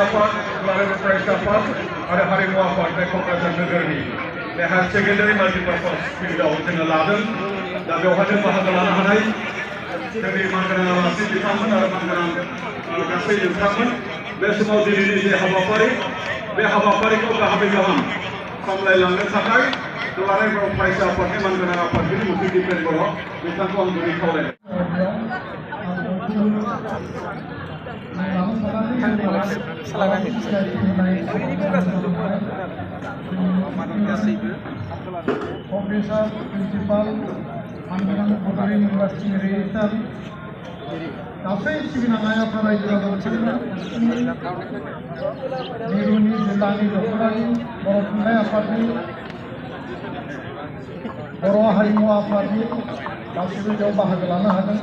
आफाद दुलाराय फरायसा आफाद आरो हारिमु आफाद बे क'क्राझार नोगोरनि बे हायार सेकेन्डारि माल्टिपार्पास फिल्डआव जोङो लादों दा बेवहायनो बाहागो लानो हानाय जोंनि मानगोनां आलासि बिथांमोन आरो मानगोनां गासै नोंथांमोन बे समाव दिनैनि जे हाबाफारि बे हाबाफारिखौ गाहामै गाहाम सामलायलांनो थाखाय दुलाराय बर' फरायसा आफादनि मानगोनां आफादगिरि मुख्य दिपेन बर' बिथांखौ आं गुरै खावलायबाय। Profesor Principal Manganan Bordoni University Register गासै सिबिनाङा फरायसाफोरा मिरुनि जिल्लानि दख'रानि बर' थुनलाइ आफादनि बर' हारिमु आफादनि गासैबो बेयाव बाहागो लानो हादों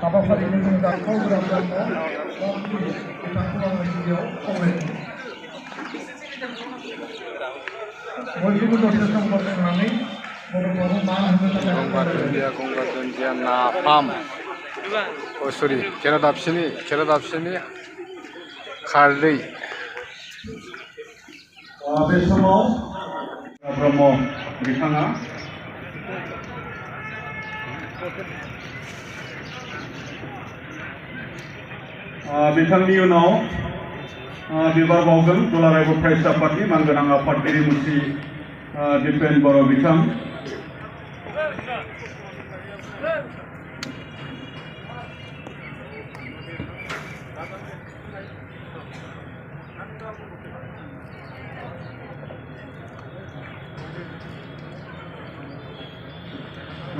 हाबाफारिनि जों दाखौ गोदान दङ बिथांखौ आङो गिबियाव खावलायदों बयखौबो दसे सम गसंनानै बर'खौ मान होनो थाखाय गंगार दुन्दिया नाफाम सरि खेरादाफिनि खारदै बे समाव ब्रह्म बिथाङा बिथांनि उनाव बिबार बावगोन दुलाराय बर' फरायसा आफादनि मानगोनां आफादगिरि मुख्य दिपेन बर' बिथां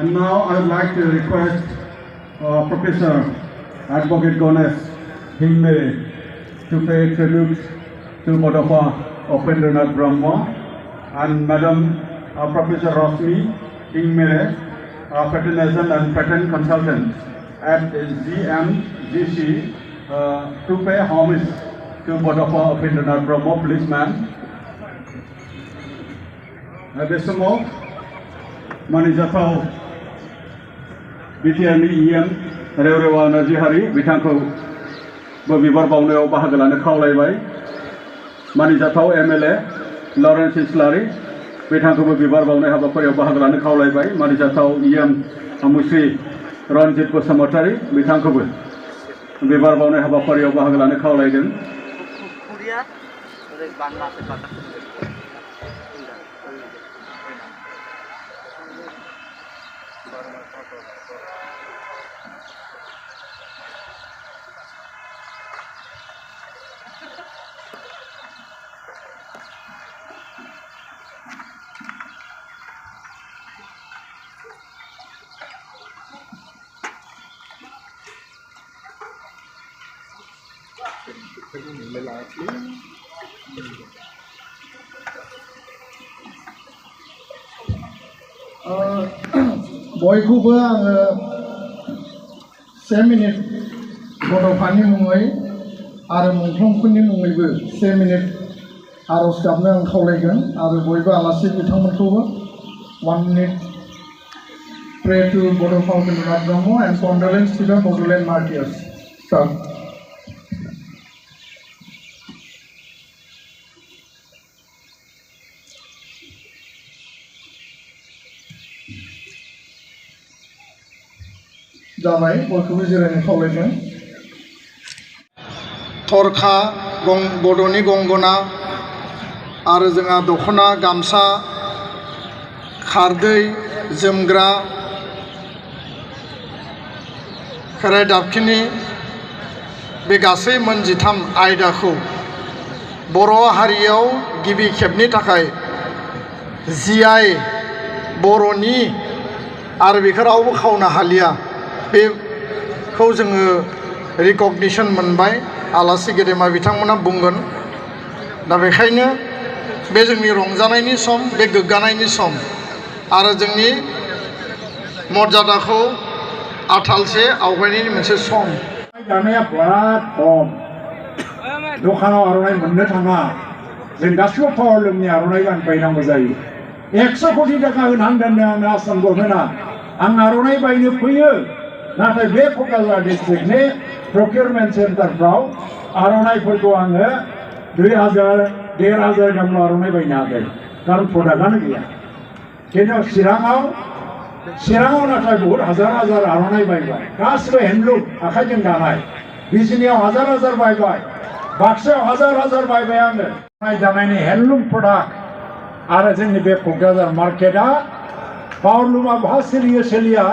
And now I would like to request Professor Advocate Ganesh Hingmere to pay tribute to Modafa Upendranath Brahma and Madam Professor Rosmi Hingmere, Patronization and Patent Consultant at GMGC to pay homage to Modafa Upendranath Brahma, please ma'am. This समाव मानिजाथाव बिटिआरनि EM रेवरेवा नार्जिहारि बिथांखौ बिबार बावनायाव बाहागो लानो खावलायबाय मानिजाथाव MLA Lawrence इस्लारि बिथांखौबो बिबार बावनाय हाबाफारियाव बाहागो लानो खावलायबाय मानिजाथाव EM मुस्रि रनजित बसुमतारी बिथांखौबो बिबार बावनाय हाबाफारियाव बाहागो लानो खावलायदों बयखौबो आङो 1 मिनिट बड'फानि मुङै आरो मोनफ्रोमफोरनि मुङैबो 1 मिनिट आर'ज गाबनो आं खावलायगोन आरो बयबो आलासि बिथांमोनखौबो 1 minute pray to Modafa Upendranath Brahma and condolence to the Bodoland martyrs. Sir. जाबाय बयखौबो जिरायनो खावलायदों थरखा बड'नि गंगना आरो जोंहा दख'ना गामसा खारदै जोमग्रा खेराइ दाफिनि बे गासै मोनजिथाम आयदाखौ बर' हारियाव गिबि खेबनि थाखाय GI बर'नि आरो बेखौ रावबो खावनो हालिया बेखौ जोङो रिकगनिशन मोनबाय आलासि गेदेमा बिथांमोना बुंगोन दा बेखायनो बे जोंनि रंजानायनि सम बे गोग्गानायनि सम आरो जोंनि मर्यादाखौ आथालसे आवगायनायनि मोनसे सम जानाया बिराद खम दखानाव आर'नाइ मोननो थाङा जों गासिबो पावार लुमनि आर'नाइ गानबायनांगौ जायो 100 कोटि थाखा होनानै दोननो आंनो आसाम गभर्नमेन्टआ आं आर'नाइ बायनो फैयो नाथाय बे क'क्राझार डिस्ट्रिक्टनि प्रकिउरमेन्ट सेन्टारफ्राव आर'नाइफोरखौ आङो 2000 1500 गाहामल' आर'नाइ बायनो हादों कारन प्रडाक्टआनो गैया खिन्थु चिराङाव नाथाय बहुत हाजार हाजार आर'नाइ बायबाय गासिबो हेन्दलुम आखाइजों दानाय बिजनियाव हाजार हाजार बायबाय बाक्सायाव हाजार हाजार बायबाय आङो दानायनि हेन्दलुम प्रडाक्ट आरो जोंनि बे क'क्राझार मार्केटआ पावारलुमा बहा सोलिया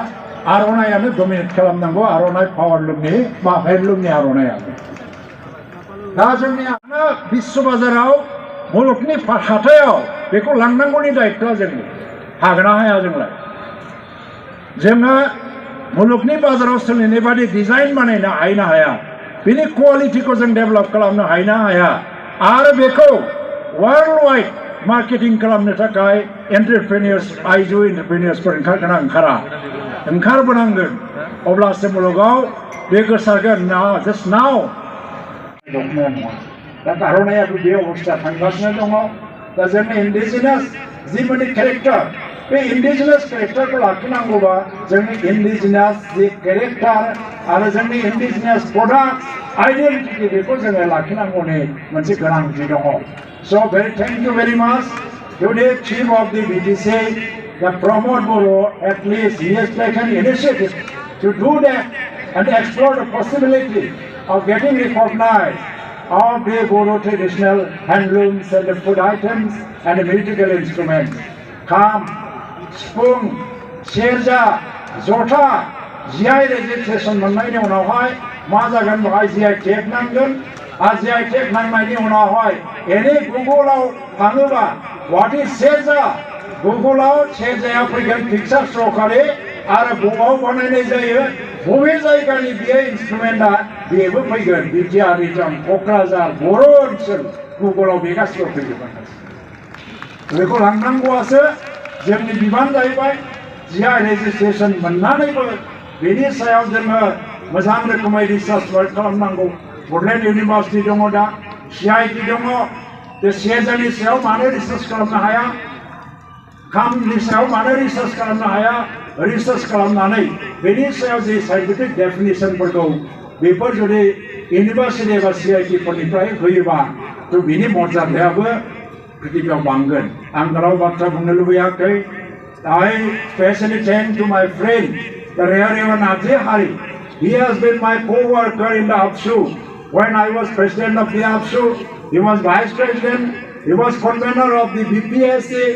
आर'नाइयानो डमिनेट खालामनांगौ आर'नाइ पावारलुमनि बा हेन्दलुमनि आर'नाइयानो दा जोंनि विश्व बाजाराव मुलुगनि हाथायाव बेखौ लांनांगौनि दायित्वआ जोंनि हागोन ना हाया जोंलाय जोङो मुलुगनि बाजाराव सोलिनाय बादि डिजाइन बानायनो हायो ना हाया बिनि क्वालिटिखौ जों डेभेलप खालामनो हायो ना हाया आरो बेखौ वर्ल्ड वाइड मार्केटिं खालामनो थाखाय एन्टारप्रेनियर्स आइजो एन्टारप्रेनियर्सफोर ओंखारबोनांगोन अब्लासो मुलुगाव बे गोसारगोन जास्ट नाउ दा आर'नाइयाबो बे अबस्था थांगासिनो दङ दा जोंनि इन्डिजिनास जि मोनसे केरेक्टार बे इन्डिजिनास केरेक्टारखौ लाखिनांगौबा जोंनि इन्डिजिनास जि केरेक्टार आरो जोंनि इन्डिजिनास प्रडाक्ट आइडेन्टिटि बेखौ जोङो लाखिनांगौनि मोनसे गोनांथि दङ So thank you very much to the Chief of the BTC, the Pramod Boro. At least he has taken initiative to do that and explore the possibility of getting recognized of the Boro traditional handlooms and the food items and the musical instruments. Kham, Spung, Sherja, Zota, GI registration मोननायनि उनावहाय मा जागोन बेवहाय GI tag नांगोन आरो GI tag नांनायनि उनावहाय एनि गुगोलाव थाङोबा व्हाट इज सेरजा गुगोलाव सेरजाया फैगोन पिक्चार शो खालि आरो बबाव बानायनाय जायो बबे जायगानि बे इन्स्ट्रुमेन्टआ बेबो फैगोन बिटिआर रिजन क'क्राझार बर' ओनसोल गुगोलाव बे गासिबो फैजोबगोन बेखौ लांनांगौआसो जोंनि बिबान जाहैबाय GI रेजिस्ट्रेसन मोननानैबो बेनि सायाव जोङो मोजां रोखोमै रिसार्च वर्क खालामनांगौ बडलेण्ड इउनिभार्सिटि दङ दा CIT दङ बे सेरजानि सायाव मानो रिसार्च खालामनो हाया खामनि सायाव मानो रिसार्च खालामनो हाया रिसार्च खालामनानै बेनि सायाव जे साइन्टिफिक डेफिनेसनफोरखौ बेफोर जुदि इउनिभार्सिटि एबा CIT फोरनिफ्राय होयोबा थ' बिनि मर्यादायाबो पृथिबियाव बांगोन आं गोलाव बाथ्रा बुंनो लुबैयाखै I especially thank to my friend the Reverend Ajay Hari. He has been my co-worker in the APSU. When I was president of the APSU, he was vice president, he was convener of the BPSA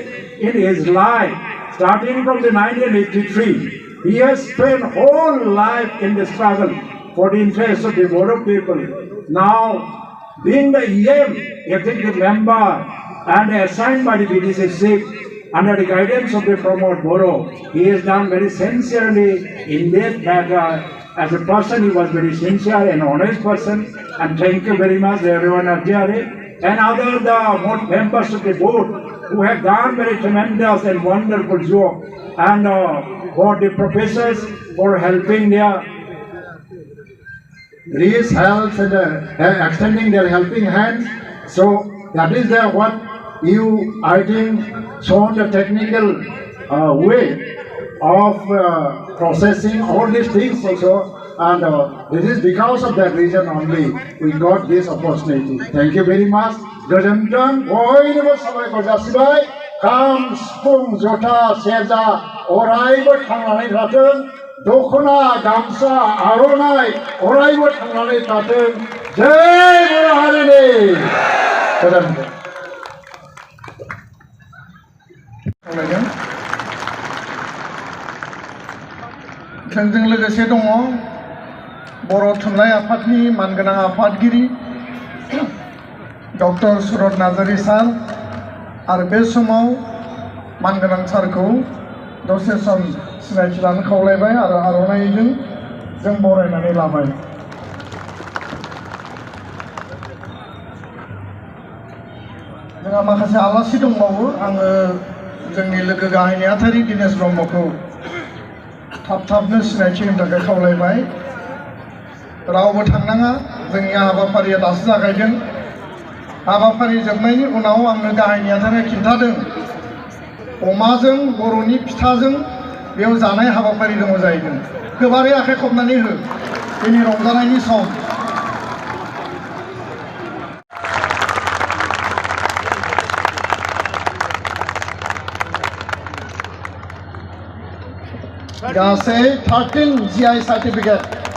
in his life, starting from the 1983. He has spent whole life in the struggle for the interests of the Bodo people. Now, being the EM, executive member, and assigned by the BTC SIP, under the guidance of the Pramod Boro, he has done very sincerely in this matter. As a person, he was very sincere and honest person. And thank you very much, everyone at Jari and other the members of the board who have done very tremendous and wonderful job. And for the professors for helping their raise help and extending their helping hands. So that is what you, I think, shown the technical way of processing all these things also, and this is because of that reason only we got this opportunity. Thank you very much. Gojantan, boynibo sabaykor jasibai. Kham, Spung, Jota, Serja, oraibo thangnai थाथों. दखना, गामसा, आर'नाइ अरायबो थांनानै थाथों. जय बर' हारिनि. गोजोन्थों. जोंजों लोगोसे दङ बर' थुनलाइ आफादनि मानगोनां आफादगिरि डक्टर सुरत नार्जारि सार आरो बे समाव मानगोनां सारखौ दसे सम सिनायथि लानो खावलायबाय आरो आर'नाइजों जों बरायनानै लाबाय. जोंहा माखासे आलासि दंबावो. आङो जोंनि लोगो गाहाय नेहाथारि दिनेश ब्रह्मखौ थाब-थाबनो सिनायथि होनो थाखाय खावलायबाय. रावबो थांनाङा, जोंनि हाबाफारिया दासो जागायदों. हाबाफारि जोबनायनि उनाव आंनो गाहाय नेहाथारिया खिन्थादों अमाजों बर'नि फिथाजों बेयाव जानाय हाबाफारि दङ जाहैदों. गोबारै आखाइ खबनानै हो, दिनै रंजानायनि सम. गासै 13 GI सार्टिफिकेट